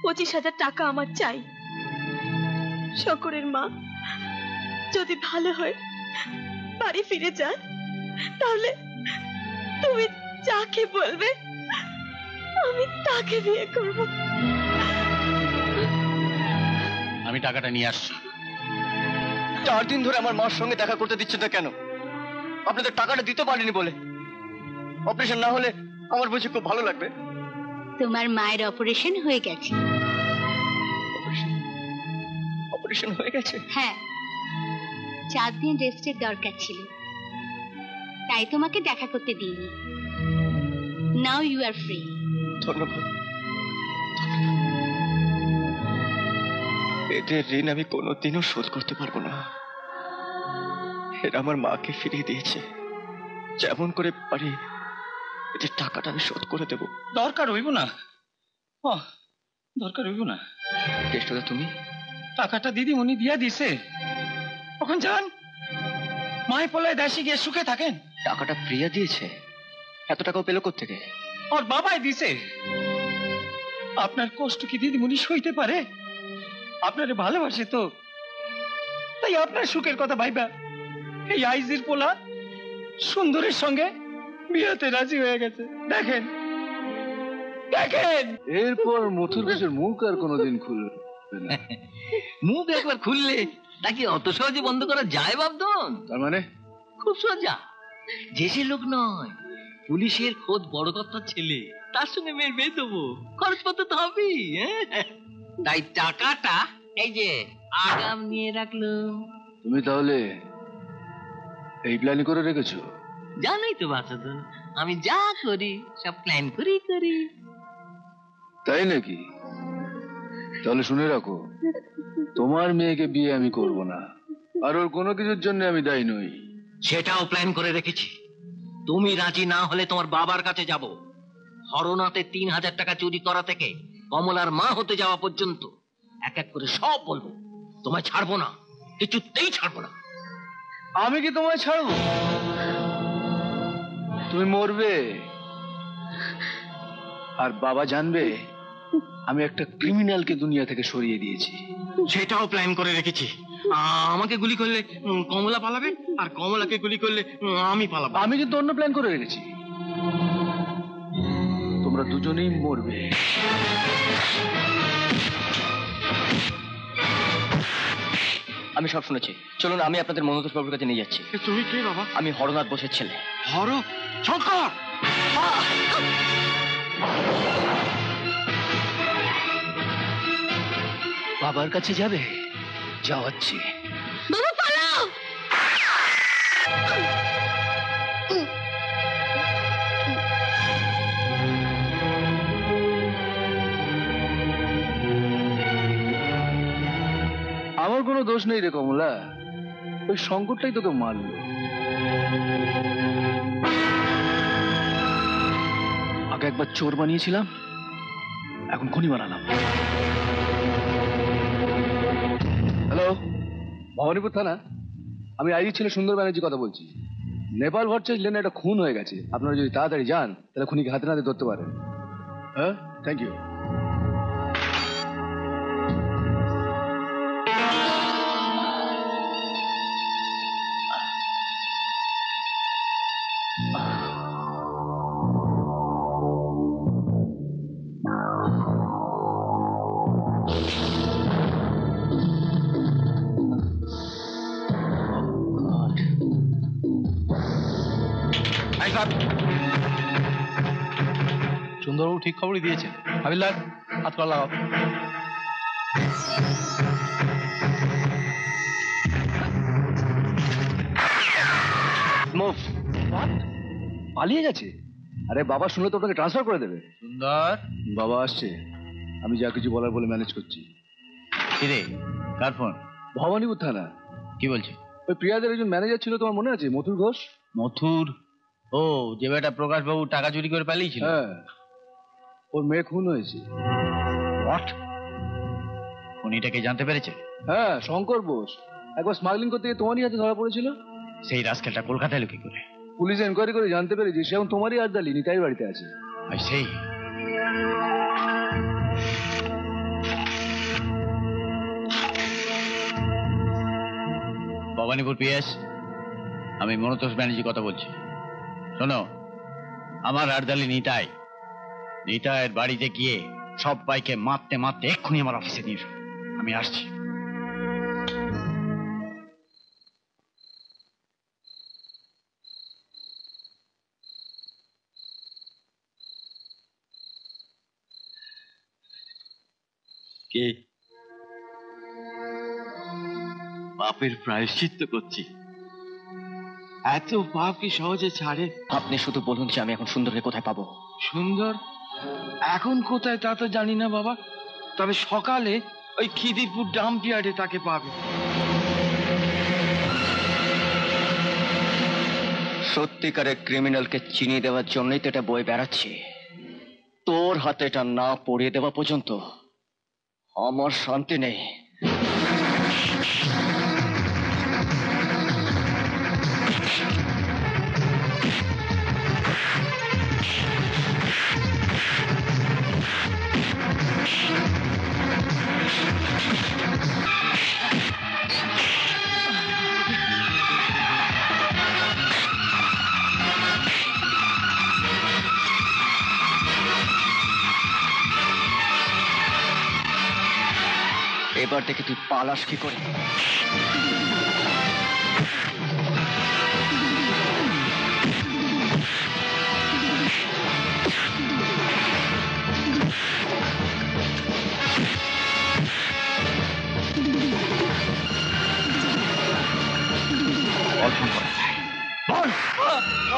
25,000 টাকা আমার চাই। শঙ্করের মা যদি ভালো হয় বাড়ি ফিরে যায়, তাহলে তুমি যাকে বলবে আমি তাকে বিয়ে করব। আমি টাকাটা নিয়ে আসছি। 4 দিন ধরে আমার মার সঙ্গে দেখা করতে দিচ্ছে না কেন? আপনাদের টাকাটা দিতে পারিনি বলে? অপারেশন না হলে আমার বুঝি খুব ভালো লাগবে। তোমার মায়ের অপারেশন হয়ে গেছে। অপারেশন হয়ে গেছে? হ্যাঁ, 4 দিন রেস্টের দরকার ছিল, তাই তোমাকে দেখা করতে দিইনি। Now you are free. ধন্যবাদ। এদের ঋণ আমি কোনোদিনও শোধ করতে পারবো না। এরা আমার মাকে ফিরিয়ে দিয়েছে, যেমন করে পারি এদের টাকাটা আমি শোধ করে দেব। দরকার হইব না, দরকার হইব না। কেষ্টদা, তুমি টাকাটা দিদিমণি দিয়া দিছে, এখন যান মায় পলায় দেশে গিয়ে সুখে থাকেন। টাকাটা প্রিয়া দিয়েছে? এত টাকাও পেল কোত্থেকে? ওর বাবাই দিছে। আপনার কষ্ট কি দিদিমণি সইতে পারে? আপনারে ভালোবাসে তো, তাই আপনার সুখের কথা ভাইবা এই আইজির পোলা সুন্দরের সঙ্গে বিয়েতে রাজি হয়ে গেছে। দেখেন দেখেন। এরপর মথুর ঘোষের মুখ আর কোনোদিন খুলবে না। মুখ একবার খুললে তাকে অত সহজে বন্ধ করা যায় বাবদন? তার মানে খুব সোজা। যে সে লোক নয়, পুলিশের খোদ বড় কর্তার ছেলে, তার সঙ্গে মেয়ের বিয়ে দেবো, খরচপত্র তো হবেই। তাই টাকাটা এই যে আগাম নিয়ে রাখলো। তুমি তাহলে এই প্ল্যানই করে রেখেছো? জানোই তো বাচ্চাদের আমি যা করি সব প্ল্যান করেই করি। তাই নাকি? তাহলে শুনে রাখো, তোমার মেয়েকে বিয়ে আমি করব না, আর ওর কোনো কিছুর জন্য আমি দায়ী নই। সেটাও প্ল্যান করে রেখেছি। তুমি রাজি না হলে তোমার বাবার কাছে যাব। হরনাতে 3,000 টাকা চুরি করা থেকে কমলার মা হতে যাওয়া পর্যন্ত এক এক করে সব বলবো। তোমায় ছাড়বো না, কিছুতেই ছাড়বো না। আমি কি তোমায় ছাড়বো? তুমি মরবে, আর বাবা জানবে আমি একটা ক্রিমিনালকে দুনিয়া থেকে সরিয়ে দিয়েছি। সেটাও প্ল্যান করে রেখেছি। আমাকে গুলি করলে কমলা পালাবে, আর কমলাকে গুলি করলে আমি পালাবো। আমি কিন্তু অন্য প্ল্যান করে রেখেছি। তোমরা দুজনেই মরবে। আমি সব শুনেছি, চলুন আমি আপনাদের মনোতোষ বাবুর কাছে নিয়ে যাচ্ছি। তুমি কে বাবা? আমি হরনাথ বোসের ছেলে। হর শঙ্কর! বাবার কাছে যাবে? যাওয়াচ্ছি। বাবা পালাও! আমার কোনো দোষ নেই রে কমলা, ওই সংকটটাই তোকে মারলো। আগে একবার চোর বানিয়েছিলাম, এখন খুনি বানালাম। হ্যালো, ভবানীপুর থানা, আমি আইজি ছেলে সুন্দর ব্যানার্জি কথা বলছি। নেপাল ভট্টাচ লেনে একটা খুন হয়ে গেছে, আপনারা যদি তাড়াতাড়ি যান তাহলে খুনিকে হাতে নাতে ধরতে পারেন। হ্যাঁ, থ্যাংক ইউ। সুন্দরবাবু ঠিক খবরই দিয়েছেন। হাবিলদার, হাত করা লাগাও। মুভ। পালিয়ে গেছে? আরে বাবা শুনলে তো ওটাকে ট্রান্সফার করে দেবে। সুন্দর, বাবা আসছে, আমি যা কিছু বলার বলে ম্যানেজ করছি। কিরে, কার ফোন? ভবানীপুর থানা। কি বলছে? ওই প্রিয়াদের একজন ম্যানেজার ছিল, তোমার মনে আছে? মথুর ঘোষ। মথুর? ও, যে বেটা প্রকাশ বাবু টাকা চুরি করে পালিয়েছিল। হ্যাঁ, ওর মেয়ে খুন হয়েছে। হোয়াট? উনিটাকে জানতে পেরেছে? হ্যাঁ, শঙ্কর বোস একবার স্মাগলিং করতে গিয়ে তোমারই হাতে ধরা পড়েছিল। সেই রাস্কেলটা কলকাতায় লুকিয়ে করে পুলিশ এনকোয়ারি করে জানতে পেরেছি সে এখন তোমারই আর্দালি নিতাই বাড়িতে আছে। সেই ভবানীপুর পিএস, আমি মনতোষ ব্যানার্জি কথা বলছি। শোনো, আমার আর্দালি নিতাইয়ের বাড়িতে গিয়ে সব বাইকে মারতে মারতে এক্ষুনি আমার অফিসে নিয়ে এসো। আমি আসছি। কে? পাপের প্রায়শ্চিত্ত করছি। এত পাপ কি সহজে ছাড়ে? আপনি শুধু বলুন যে আমি এখন সুন্দরকে কোথায় পাবো। সুন্দর এখন কোথায় তা তো জানি না বাবা, তবে সকালে ওই খিদিরপুর ডাম্প ইয়ার্ডে তাকে পাবে। সত্যিকারের ক্রিমিনালকে চিনিয়ে দেওয়ার জন্যই তো এটা বয়ে বেড়াচ্ছি। তোর হাতে এটা না পড়িয়ে দেওয়া পর্যন্ত আমার শান্তি নেই। এবার দেখে তুই পালাস কি করে।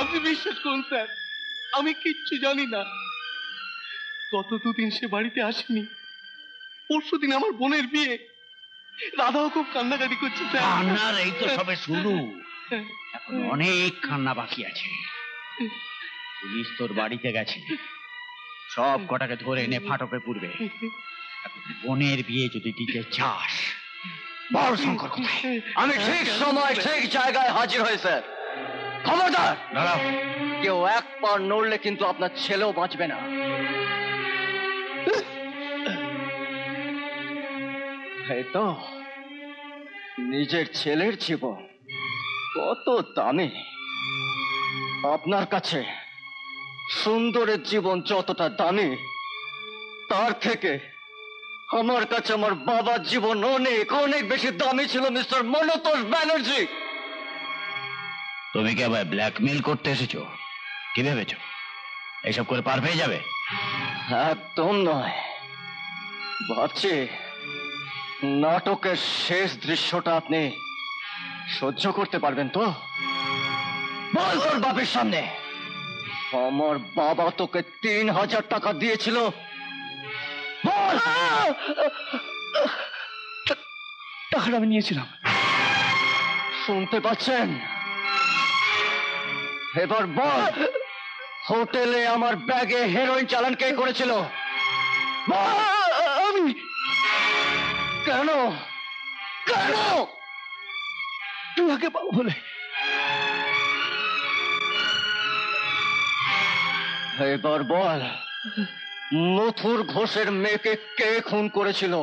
আপনি বিশ্বাস করুন স্যার, আমি কিচ্ছু জানি না। গত দুদিন সে বাড়িতে আসেনি। পরশুদিন আমার বোনের বিয়ে। রাধাও খুব কান্নাকাটি করছে স্যার। কান্নার এই তো সবে শুরু, এখন অনেক কান্না বাকি আছে। পুলিশ তোর বাড়িতে গেছে, সব কটাকে ধরে এনে ফাটকে পুরবে। এখন বোনের বিয়ে যদি দিতে চাস, বল শঙ্কর কোথায়? আমি ঠিক সময় ঠিক জায়গায় হাজির হয়েছে। খবরদার দাঁড়াও, কেউ এক পা নড়লে কিন্তু আপনার ছেলেও বাঁচবে না। এই তো নিজের ছেলের জীবন কত দামি। আপনার কাছে সুন্দরের জীবন যতটা দামি, তার থেকে আমার কাছে আমার বাবার জীবন অনেক অনেক বেশি দামি ছিল মিস্টার মনতোষ ব্যানার্জি। তুমি কি আবার ব্ল্যাকমেল করতে এসেছো? কি ভেবেছো এইসব করে পার পেয়ে যাবে? একদম নয়। ভাবছি নাটকের শেষ দৃশ্যটা আপনি সহ্য করতে পারবেন তো? বল তোর বাপের সামনে আমার বাবা তোকে ৩,০০০ টাকা দিয়েছিল। বল। টাকাটা আমি নিয়েছিলাম। শুনতে পাচ্ছেন? এবার বল, হোটেলে আমার ব্যাগে হেরোইন চালান কে করেছিল? আমি। কেন কেন? তোমাকে পাবো বলে। এবার বল, মথুর ঘোষের মেয়েকে কে খুন করেছিল?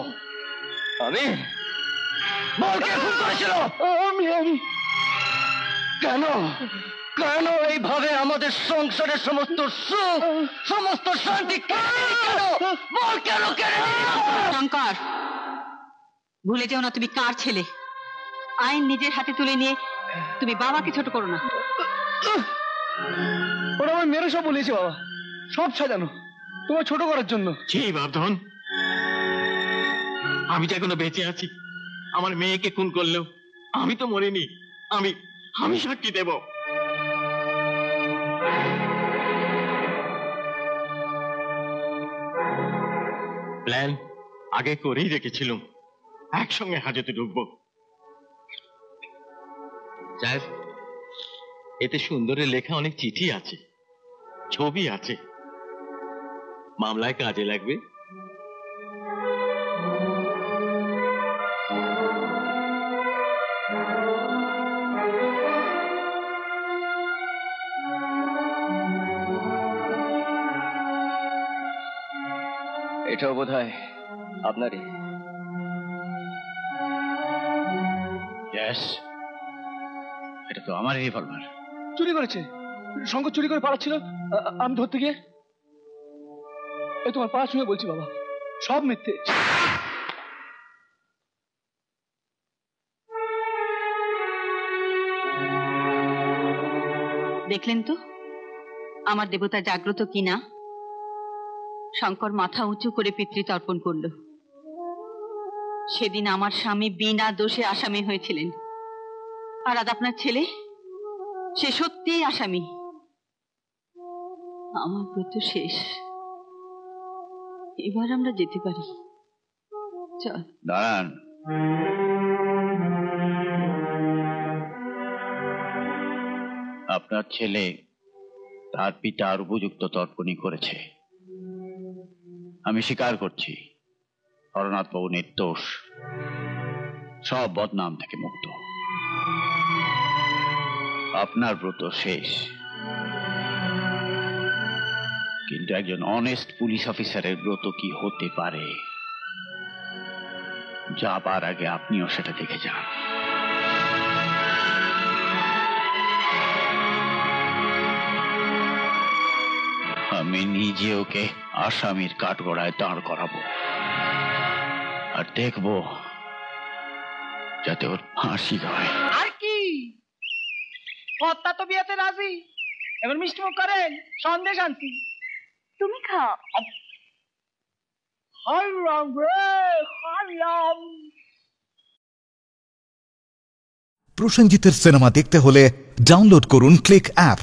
আমি। বল, কে খুন করেছিল? আমি। কেন কেন এইভাবে আমাদের সংসারের সমস্ত সুখ সমস্ত শান্তি কেড়ে নিলি কেন? বল, কেন কেড়ে নিলি? শঙ্কর, ভুলে যেও না তুমি কার ছেলে। আইন নিজের হাতে তুলে নিয়ে তুমি বাবাকে ছোট করো না। ওরা আমার মেরে সব বলিয়েছে বাবা, সব সাজানো। তোমার ছোট করার জন্য। ছি বাপধন, আমি যে এখনো বেঁচে আছি, আমার মেয়েকে খুন করলেও আমি তো মরিনি। আমি সাক্ষী দেব। প্ল্যান আগে করেই রেখেছিলাম, একসঙ্গে হাজতে ঢুকবো। সাহেব, এতে সুন্দরের লেখা অনেক চিঠি আছে, ছবি আছে, মামলায় কাজে লাগবে। এটাও বোধ হয় আপনারই। এটা তো আমার রিভলভার। চুরি করেছে, শঙ্কর চুরি করে পালাচ্ছিল, আমি ধরতে গিয়ে। এই তোমার পা ছুঁয়ে বলছি বাবা, সব মিথ্যে। দেখলেন তো আমার দেবতা জাগ্রত কিনা। শঙ্কর মাথা উঁচু করে পিতৃতর্পণ করল। সেদিন আমার স্বামী বিনা দোষে আসামি হয়েছিলেন, আর আজ আপনার ছেলে সে সত্যিই আসামি। আমার ব্রত শেষ, এবার আমরা যেতে পারি। চল। দাঁড়ান, আপনার ছেলে তার পিতার উপযুক্ত তর্পণই করেছে। আমি স্বীকার করছি, হরনাথ বাবু নির্দোষ, সব বদনাম থেকে মুক্ত। আপনার ব্রত শেষ, কিন্তু একজন অনেস্ট পুলিশ অফিসারের ব্রত কি হতে পারে, যাবার আগে আপনিও সেটা দেখে যান। আমি নিজে ওকে আসামির কাঠগড়ায় দাঁড় করাবো, আর দেখবো যাতে ওর ফাঁসি হয়। আর কি, কর্তা তো বিয়েতে রাজি, এবার মিষ্টি মুখ করেন, সন্দেশ আনছি। তুমি খাও। হারাম রে হারাম। প্রসেনজিতের সিনেমা দেখতে হলে ডাউনলোড করুন ক্লিক অ্যাপ।